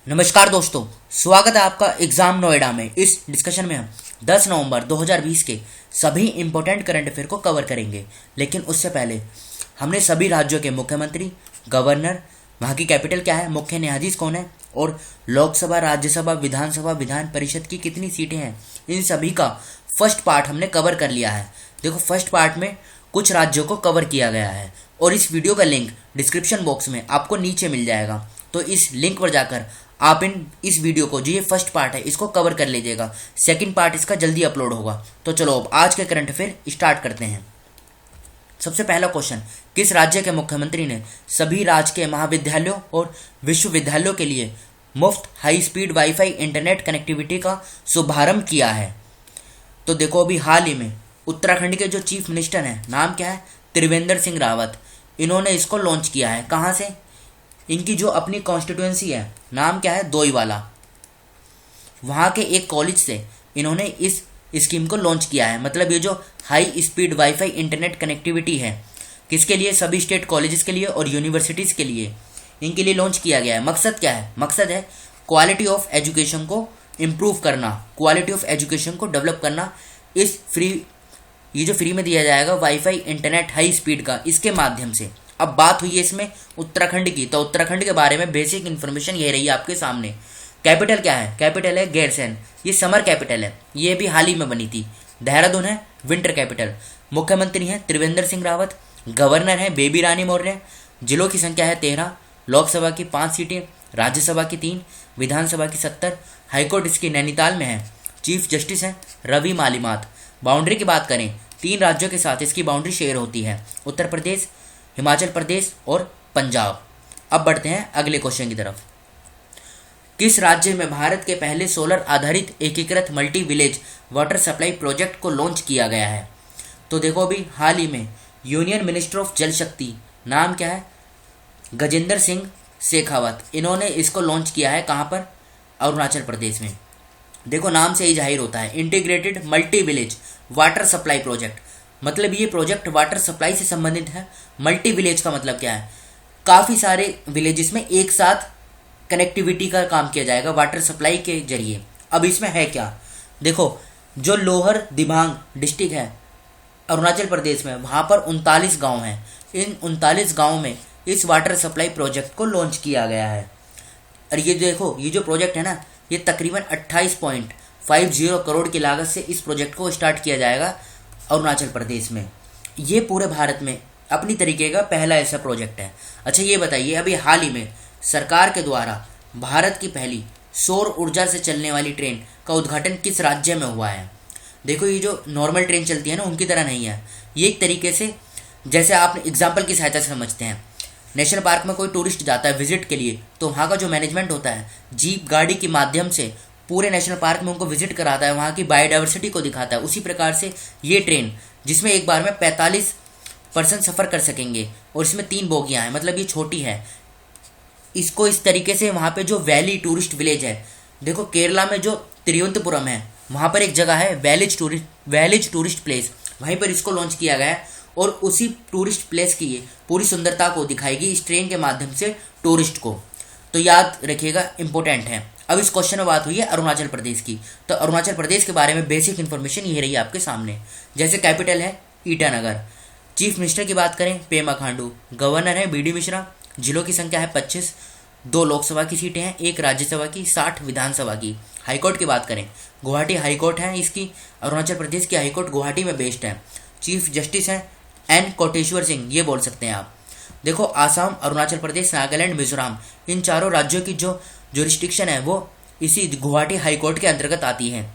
नमस्कार दोस्तों, स्वागत है आपका एग्जाम नोएडा में। इस डिस्कशन में हम 10 नवंबर 2020 के सभी इंपॉर्टेंट करंट अफेयर को कवर करेंगे। लेकिन उससे पहले हमने सभी राज्यों के मुख्यमंत्री, गवर्नर, वहाँ की कैपिटल क्या है, मुख्य न्यायाधीश कौन है और लोकसभा, राज्यसभा, विधानसभा, विधान परिषद की कितनी सीटें हैं, इन सभी का फर्स्ट पार्ट हमने कवर कर लिया है। देखो, फर्स्ट पार्ट में कुछ राज्यों को कवर किया गया है और इस वीडियो का लिंक डिस्क्रिप्शन बॉक्स में आपको नीचे मिल जाएगा। तो इस लिंक पर जाकर आप इस वीडियो को, जो ये फर्स्ट पार्ट है, इसको कवर कर लीजिएगा। सेकंड पार्ट इसका जल्दी अपलोड होगा। तो चलो अब आज के करंट अफेयर स्टार्ट करते हैं। सबसे पहला क्वेश्चन, किस राज्य के मुख्यमंत्री ने सभी राजकीय महाविद्यालयों और विश्वविद्यालयों के लिए मुफ्त high speed wifi internet connectivity का शुभारंभ किया है? तो देखो, अभी हाल ही में उत्तराखंड के जो चीफ मिनिस्टर हैं, नाम क्या है, त्रिवेंद्र सिंह रावत, इन्होंने इसको लॉन्च किया है। कहाँ से? इनकी जो अपनी कॉन्स्टिट्यूएंसी है, नाम क्या है, दोईवाला, वहाँ के एक कॉलेज से इन्होंने इस स्कीम को लॉन्च किया है। मतलब ये जो high speed wifi internet connectivity है, किसके लिए? सभी स्टेट कॉलेजेस के लिए और यूनिवर्सिटीज़ के लिए, इनके लिए लॉन्च किया गया है। मकसद क्या है? मकसद है क्वालिटी ऑफ एजुकेशन को इम्प्रूव करना, क्वालिटी ऑफ एजुकेशन को डेवलप करना। इस ये जो फ्री में दिया जाएगा वाईफाई इंटरनेट हाई स्पीड का, इसके माध्यम से। अब बात हुई है इसमें उत्तराखंड की, तो उत्तराखंड के बारे में बेसिक इन्फॉर्मेशन ये रही है आपके सामने। कैपिटल क्या है? कैपिटल है गैरसैंण, ये समर कैपिटल है, ये भी हाल ही में बनी थी। देहरादून है विंटर कैपिटल। मुख्यमंत्री हैं त्रिवेंद्र सिंह रावत, गवर्नर हैं बेबी रानी मौर्य। जिलों की संख्या है 13, लोकसभा की 5 सीटें, राज्यसभा की 3, विधानसभा की 70। हाईकोर्ट इसकी नैनीताल में है। चीफ जस्टिस हैं रवि मालिमात। बाउंड्री की बात करें, 3 राज्यों के साथ इसकी बाउंड्री शेयर होती है, उत्तर प्रदेश, हिमाचल प्रदेश और पंजाब। अब बढ़ते हैं अगले क्वेश्चन की तरफ। किस राज्य में भारत के पहले सोलर आधारित एकीकृत multi village water supply project को लॉन्च किया गया है? तो देखो, अभी हाल ही में यूनियन मिनिस्टर ऑफ जल शक्ति, नाम क्या है, गजेंद्र सिंह शेखावत, इन्होंने इसको लॉन्च किया है। कहाँ पर? अरुणाचल प्रदेश में। देखो, नाम से ही जाहिर होता है, integrated multi village water supply project. मतलब ये प्रोजेक्ट वाटर सप्लाई से संबंधित है। मल्टी विलेज का मतलब क्या है? काफ़ी सारे विलेजेस में एक साथ कनेक्टिविटी का काम किया जाएगा वाटर सप्लाई के जरिए। अब इसमें है क्या? देखो, जो लोअर दिबांग डिस्ट्रिक्ट है अरुणाचल प्रदेश में, वहाँ पर 39 गांव हैं। इन 39 गांव में इस वाटर सप्लाई प्रोजेक्ट को लॉन्च किया गया है। और ये देखो, ये जो प्रोजेक्ट है ना, ये तकरीबन 28.50 करोड़ की लागत से इस प्रोजेक्ट को स्टार्ट किया जाएगा अरुणाचल प्रदेश में। ये पूरे भारत में अपनी तरीके का पहला ऐसा प्रोजेक्ट है। अच्छा, ये बताइए, अभी हाल ही में सरकार के द्वारा भारत की पहली सौर ऊर्जा से चलने वाली ट्रेन का उद्घाटन किस राज्य में हुआ है? देखो, ये जो नॉर्मल ट्रेन चलती है ना, उनकी तरह नहीं है। ये एक तरीके से, जैसे आप एग्जाम्पल की सहायता से समझते हैं, नेशनल पार्क में कोई टूरिस्ट जाता है विजिट के लिए, तो वहाँ का जो मैनेजमेंट होता है, जीप गाड़ी के माध्यम से पूरे नेशनल पार्क में उनको विजिट कराता है, वहाँ की बायोडाइवर्सिटी को दिखाता है। उसी प्रकार से ये ट्रेन, जिसमें एक बार में 45% सफ़र कर सकेंगे और इसमें 3 बोगियाँ हैं, मतलब ये छोटी है, इसको इस तरीके से वहाँ पे जो वैली टूरिस्ट विलेज है, देखो केरला में जो तिरुवनंतपुरम है, वहाँ पर एक जगह है वैलिज टूरिस्ट प्लेस, वहीं पर इसको लॉन्च किया गया है और उसी टूरिस्ट प्लेस की ये पूरी सुंदरता को दिखाएगी इस ट्रेन के माध्यम से टूरिस्ट को। तो याद रखिएगा, इंपॉर्टेंट है। अब इस क्वेश्चन में बात हुई है अरुणाचल प्रदेश की, तो अरुणाचल प्रदेश के बारे में बेसिक इन्फॉर्मेशन ये रही है आपके सामने। जैसे कैपिटल है ईटानगर। चीफ मिनिस्टर की बात करें पेमा खांडू, गवर्नर है बीडी मिश्रा। जिलों की संख्या है 25, 2 लोकसभा की सीटें हैं, 1 राज्यसभा की, 60 विधानसभा की। हाईकोर्ट की बात करें, गुवाहाटी हाईकोर्ट है इसकी, अरुणाचल प्रदेश की हाईकोर्ट गुवाहाटी में बेस्ड है। चीफ जस्टिस हैं एन कोटेश्वर सिंह, ये बोल सकते हैं आप। देखो, आसाम, अरुणाचल प्रदेश, नागालैंड, मिजोरम, इन चारों राज्यों की जो जुरिस्डिक्शन है वो इसी गुवाहाटी हाईकोर्ट के अंतर्गत आती है।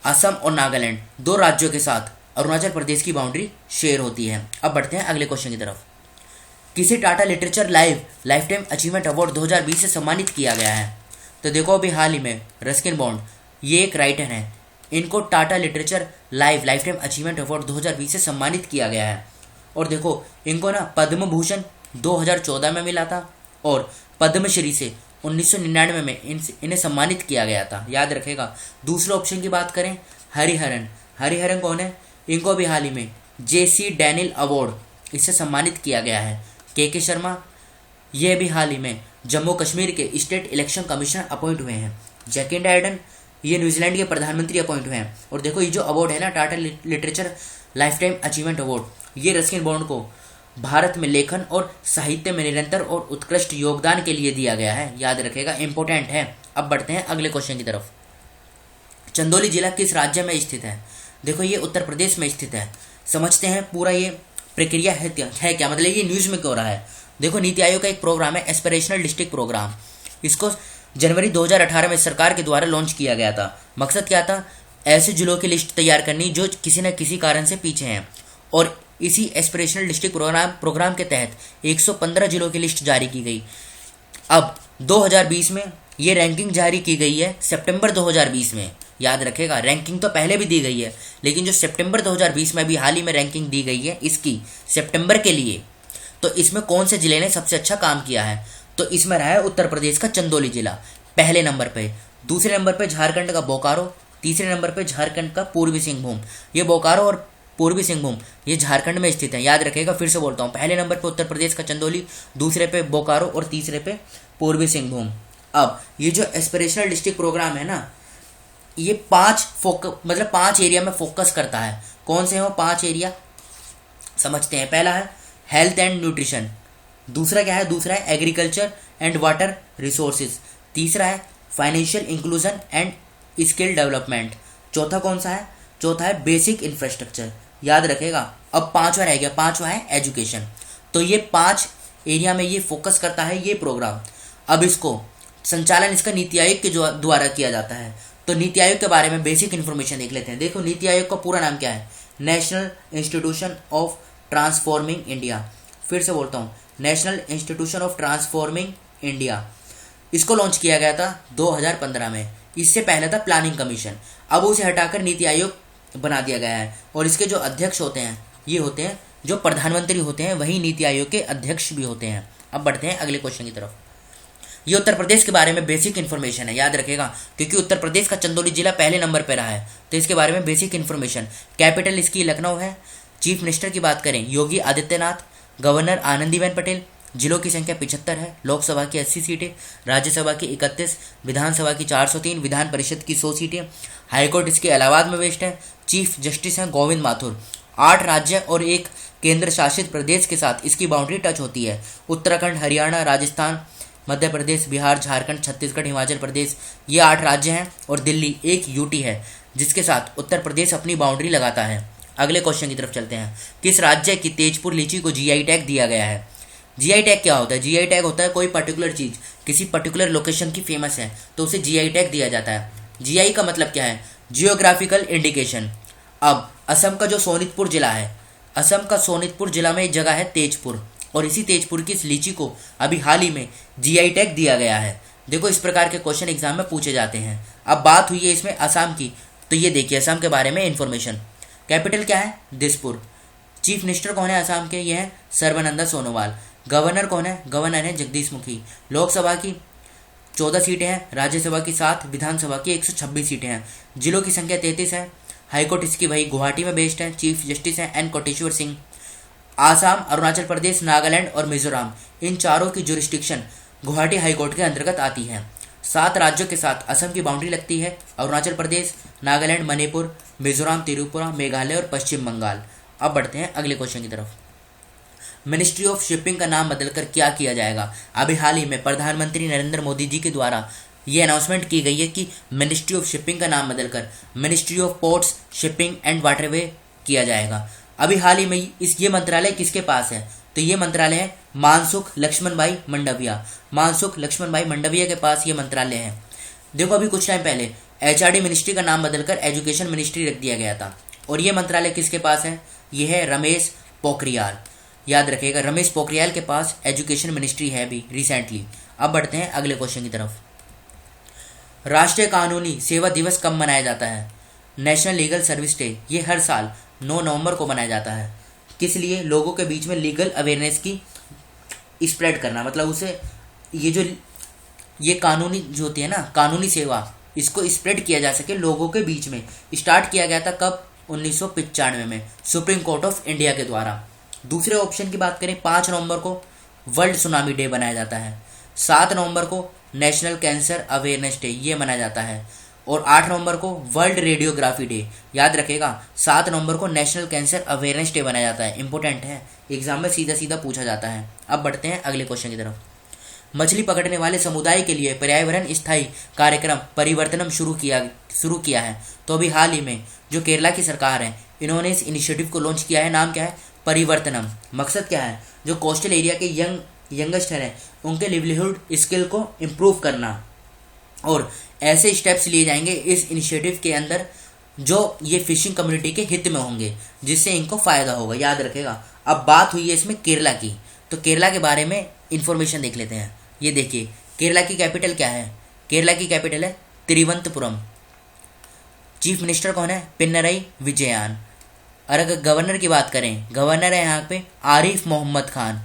असम और नागालैंड 2 राज्यों के साथ अरुणाचल प्रदेश की बाउंड्री शेयर होती है। अब बढ़ते हैं अगले क्वेश्चन की तरफ। किसे Tata literature life time achievement award 2020 से सम्मानित किया गया है? तो देखो, अभी हाल ही में रस्किन बॉन्ड, ये एक राइटर हैं, इनको Tata literature life time achievement award 2020 से सम्मानित किया गया है। और देखो, इनको ना पद्म भूषण 2014 में मिला था और पद्मश्री से 1999 में इन्हें सम्मानित किया गया था, याद रखेगा। दूसरे ऑप्शन की बात करें, हरिहरन कौन है? इनको भी हाल ही में JC डैनियल अवार्ड इससे सम्मानित किया गया है। के शर्मा, ये भी हाल ही में जम्मू कश्मीर के स्टेट इलेक्शन कमिश्नर अपॉइंट हुए हैं। जैकिंडा आर्डर्न ये न्यूजीलैंड के प्रधानमंत्री अपॉइंट हुए हैं। और देखो ये जो अवार्ड है ना, Tata literature life time achievement award, ये रस्किन बॉन्ड को भारत में लेखन और साहित्य में निरंतर और उत्कृष्ट योगदान के लिए दिया गया है। याद रखेगा, इंपॉर्टेंट है। अब बढ़ते हैं अगले क्वेश्चन की तरफ। चंदौली जिला किस राज्य में स्थित है? देखो ये उत्तर प्रदेश में स्थित है। समझते हैं पूरा ये प्रक्रिया है क्या, मतलब ये न्यूज़ में क्यों रहा है। देखो नीति आयोग का एक प्रोग्राम है एस्पिरेशनल डिस्ट्रिक्ट प्रोग्राम। इसको जनवरी 2018 में सरकार के द्वारा लॉन्च किया गया था। मकसद क्या था? ऐसे जिलों की लिस्ट तैयार करनी जो किसी न किसी कारण से पीछे हैं। और इसी एस्पिरेशनल डिस्ट्रिक्ट प्रोग्राम के तहत 115 जिलों की लिस्ट जारी की गई। अब 2020 में ये रैंकिंग जारी की गई है सितंबर 2020 में। याद रखेगा, रैंकिंग तो पहले भी दी गई है, लेकिन जो सितंबर 2020 में भी हाल ही में रैंकिंग दी गई है इसकी सितंबर के लिए, तो इसमें कौन से जिले ने सबसे अच्छा काम किया है? तो इसमें रहा है उत्तर प्रदेश का चंदौली जिला पहले नंबर पे। दूसरे नंबर पे झारखंड का बोकारो, तीसरे नंबर पे झारखंड का पूर्वी सिंहभूम। ये बोकारो और पूर्वी सिंहभूम ये झारखंड में स्थित है। याद रखेगा, फिर से बोलता हूँ, पहले नंबर पे उत्तर प्रदेश का चंदौली, दूसरे पे बोकारो और तीसरे पे पूर्वी सिंहभूम। अब ये जो एस्पिरेशनल डिस्ट्रिक्ट प्रोग्राम है ना, ये 5 एरिया में फोकस करता है। कौन से हैं वो 5 एरिया समझते हैं। पहला है हेल्थ एंड न्यूट्रिशन, दूसरा क्या है? दूसरा है एग्रीकल्चर एंड वाटर रिसोर्सेज, तीसरा है financial inclusion and skill development, चौथा कौन सा है? चौथा है बेसिक इंफ्रास्ट्रक्चर। याद रखेगा। अब पांचवा रह गया, पांचवा है एजुकेशन। तो ये 5 एरिया में ये फोकस करता है ये प्रोग्राम। अब इसको संचालन इसका नीति आयोग के द्वारा किया जाता है। तो नीति आयोग के बारे में बेसिक इन्फॉर्मेशन देख लेते हैं। देखो नीति आयोग का पूरा नाम क्या है? National institution of transforming India. फिर से बोलता हूँ, national institution of transforming India. इसको लॉन्च किया गया था 2015 में। इससे पहले था प्लानिंग कमीशन, अब उसे हटाकर नीति आयोग बना दिया गया है। और इसके जो अध्यक्ष होते हैं ये होते हैं जो प्रधानमंत्री होते हैं, वही नीति आयोग के अध्यक्ष भी होते हैं। अब बढ़ते हैं अगले क्वेश्चन की तरफ। ये उत्तर प्रदेश के बारे में बेसिक इन्फॉर्मेशन है। याद रखेगा, क्योंकि उत्तर प्रदेश का चंदौली जिला पहले नंबर पर रहा है, तो इसके बारे में बेसिक इन्फॉर्मेशन। कैपिटल इसकी लखनऊ है। चीफ मिनिस्टर की बात करें योगी आदित्यनाथ, गवर्नर आनंदीबेन पटेल। जिलों की संख्या 75 है। लोकसभा की 80 सीटें, राज्यसभा की 31, विधानसभा की 403, विधान परिषद की 100 सीटें। हाईकोर्ट इसके इलाहाबाद में बेस्ड है। चीफ जस्टिस हैं गोविंद माथुर। 8 राज्य और 1 केंद्र शासित प्रदेश के साथ इसकी बाउंड्री टच होती है। उत्तराखंड, हरियाणा, राजस्थान, मध्य प्रदेश, बिहार, झारखंड, छत्तीसगढ़, हिमाचल प्रदेश, ये 8 राज्य हैं। और दिल्ली एक यूटी है जिसके साथ उत्तर प्रदेश अपनी बाउंड्री लगाता है। अगले क्वेश्चन की तरफ चलते हैं। किस राज्य की तेजपुर लीची को जीआई टैग दिया गया है? जीआई टैग क्या होता है? जीआई टैग होता है कोई पर्टिकुलर चीज़ किसी पर्टिकुलर लोकेशन की फेमस है तो उसे जीआई टैग दिया जाता है। जीआई का मतलब क्या है? Geographical indication. अब असम का जो सोनितपुर जिला है, असम का सोनितपुर जिला में एक जगह है तेजपुर, और इसी तेजपुर की इस लीची को अभी हाल ही में जीआई टैग दिया गया है। देखो इस प्रकार के क्वेश्चन एग्जाम में पूछे जाते हैं। अब बात हुई है इसमें असम की, तो ये देखिए असम के बारे में इंफॉर्मेशन। कैपिटल क्या है? दिसपुर। चीफ मिनिस्टर कौन है असम के? ये हैं सर्बानंद सोनोवाल। गवर्नर कौन है? गवर्नर है जगदीश मुखी। लोकसभा की 14 सीटें हैं, राज्यसभा की 7, विधानसभा की 126 सीटें हैं। जिलों की संख्या 33 है। हाईकोर्ट इसकी वही गुवाहाटी में बेस्ड है। चीफ जस्टिस हैं एन कोटेश्वर सिंह। आसाम, अरुणाचल प्रदेश, नागालैंड और मिजोरम, इन चारों की जुरिस्डिक्शन गुवाहाटी हाईकोर्ट के अंतर्गत आती है। 7 राज्यों के साथ असम की बाउंड्री लगती है। अरुणाचल प्रदेश, नागालैंड, मणिपुर, मिजोरम, त्रिपुरा, मेघालय और पश्चिम बंगाल। अब बढ़ते हैं अगले क्वेश्चन की तरफ। मिनिस्ट्री ऑफ शिपिंग का नाम बदलकर क्या किया जाएगा? अभी हाल ही में प्रधानमंत्री नरेंद्र मोदी जी के द्वारा ये अनाउंसमेंट की गई है कि मिनिस्ट्री ऑफ शिपिंग का नाम बदलकर ministry of ports, shipping and waterway किया जाएगा। अभी हाल ही में ये मंत्रालय किसके पास है? तो ये मंत्रालय है मानसुख लक्ष्मण भाई मंडविया। मानसुख लक्ष्मण भाई मंडविया के पास ये मंत्रालय है। देखो अभी कुछ टाइम पहले एचआरडी मिनिस्ट्री का नाम बदलकर एजुकेशन मिनिस्ट्री रख दिया गया था, और ये मंत्रालय किसके पास है? ये है रमेश पोखरियाल। याद रखिएगा, रमेश पोखरियाल के पास एजुकेशन मिनिस्ट्री है अभी रिसेंटली। अब बढ़ते हैं अगले क्वेश्चन की तरफ। राष्ट्रीय कानूनी सेवा दिवस कब मनाया जाता है? नेशनल लीगल सर्विस डे ये हर साल 9 नवंबर को मनाया जाता है। किस लिए? लोगों के बीच में लीगल अवेयरनेस की स्प्रेड करना, मतलब उसे ये कानूनी जो होती है ना कानूनी सेवा, इसको स्प्रेड किया जा सके लोगों के बीच में। स्टार्ट किया गया था कब? 1995 में सुप्रीम कोर्ट ऑफ इंडिया के द्वारा। दूसरे ऑप्शन की बात करें 5 नवंबर को, वर्ल्ड सुनामी डे मनाया जाता है। 7 नवंबर को नेशनल कैंसर अवेयरनेस डे ये मनाया जाता है। और 8 नवंबर को वर्ल्ड रेडियोग्राफी डे, याद रखेगा 7 नवंबर को नेशनल कैंसर अवेयरनेस डे मनाया जाता है। इंपॉर्टेंट है, एग्जाम में सीधा सीधा पूछा जाता है। अब बढ़ते हैं अगले क्वेश्चन की तरफ। मछली पकड़ने वाले समुदाय के लिए पर्यावरण स्थायी कार्यक्रम परिवर्तनम शुरू किया है। तो अभी हाल ही में जो केरला की सरकार है, इन्होंने इस इनिशिएटिव को लॉन्च किया है। नाम क्या है? परिवर्तनम। मकसद क्या है? जो कोस्टल एरिया के यंगस्टर हैं उनके लिवलीहुड स्किल को इम्प्रूव करना, और ऐसे स्टेप्स लिए जाएंगे इस इनिशिएटिव के अंदर जो ये फिशिंग कम्युनिटी के हित में होंगे, जिससे इनको फायदा होगा, याद रखेगा। अब बात हुई है इसमें केरला की, तो केरला के बारे में इंफॉर्मेशन देख लेते हैं। ये देखिए, केरला की कैपिटल क्या है? केरला की कैपिटल है तिरुवनंतपुरम। चीफ मिनिस्टर कौन है? पिनरई विजयन। और अगर गवर्नर की बात करें, गवर्नर है यहाँ पे आरिफ मोहम्मद खान।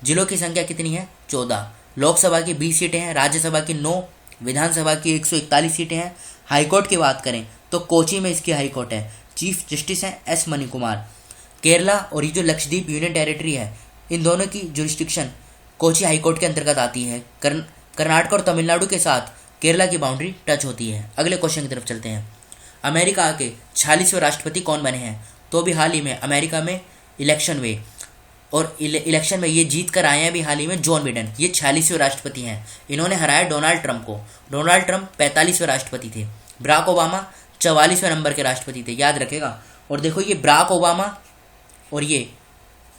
जिलों की संख्या कितनी है? 14। लोकसभा की 20 सीटें हैं, राज्यसभा की 9, विधानसभा की 141 सीटें हैं। हाईकोर्ट की बात करें तो कोची में इसकी हाईकोर्ट है। चीफ जस्टिस हैं एस मणिकुमार। केरला और ये जो लक्षद्वीप यूनियन टेरिटरी है, इन दोनों की जुरिस्डिक्शन कोची हाईकोर्ट के अंतर्गत आती है। कर्नाटक और तमिलनाडु के साथ केरला की बाउंड्री टच होती है। अगले क्वेश्चन की तरफ चलते हैं। अमेरिका के 46वें राष्ट्रपति कौन बने हैं? तो भी हाल ही में अमेरिका में इलेक्शन हुए, और इलेक्शन में ये जीत कर आए हैं अभी हाल ही में जॉन बिडेन। ये 46वें राष्ट्रपति हैं। इन्होंने हराया डोनाल्ड ट्रंप को। डोनाल्ड ट्रंप 45वें राष्ट्रपति थे। बराक ओबामा 44वें नंबर के राष्ट्रपति थे, याद रखेगा। और देखो, ये बराक ओबामा और ये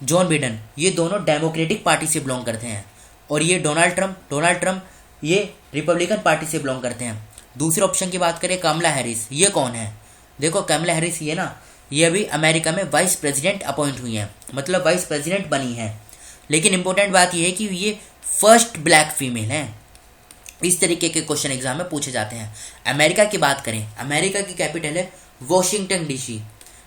जॉन बिडेन, ये दोनों डेमोक्रेटिक पार्टी से बिलोंग करते हैं। और ये डोनाल्ड ट्रंप ये रिपब्लिकन पार्टी से बिलोंग करते हैं। दूसरे ऑप्शन की बात करें, कमला हैरिस, ये कौन है? देखो, कमला हैरिस ये ना, ये अभी अमेरिका में वाइस प्रेसिडेंट अपॉइंट हुई हैं, मतलब वाइस प्रेसिडेंट बनी है। लेकिन इंपॉर्टेंट बात यह है कि ये फर्स्ट ब्लैक फीमेल हैं। इस तरीके के क्वेश्चन एग्जाम में पूछे जाते हैं। अमेरिका की बात करें, अमेरिका की कैपिटल है वॉशिंगटन डीसी।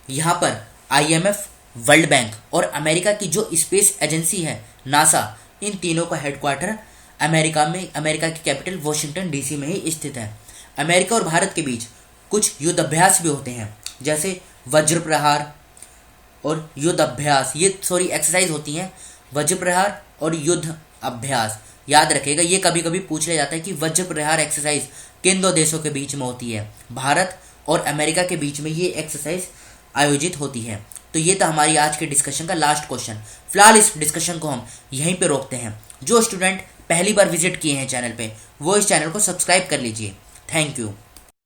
यहाँ पर IMF, वर्ल्ड बैंक और अमेरिका की जो स्पेस एजेंसी है नासा, इन तीनों का हेडक्वार्टर अमेरिका की कैपिटल वॉशिंगटन डीसी में ही स्थित है। अमेरिका और भारत के बीच कुछ युद्ध अभ्यास भी होते हैं, जैसे वज्र प्रहार और युद्ध अभ्यास, एक्सरसाइज होती हैं वज्र प्रहार और युद्ध अभ्यास। याद रखेगा, ये कभी कभी पूछ लिया जाता है कि वज्र प्रहार एक्सरसाइज किन दो देशों के बीच में होती है? भारत और अमेरिका के बीच में ये एक्सरसाइज आयोजित होती है। तो ये था हमारी आज के डिस्कशन का लास्ट क्वेश्चन। फिलहाल इस डिस्कशन को हम यहीं पे रोकते हैं। जो स्टूडेंट पहली बार विजिट किए हैं चैनल पे, वो इस चैनल को सब्सक्राइब कर लीजिए। Thank you.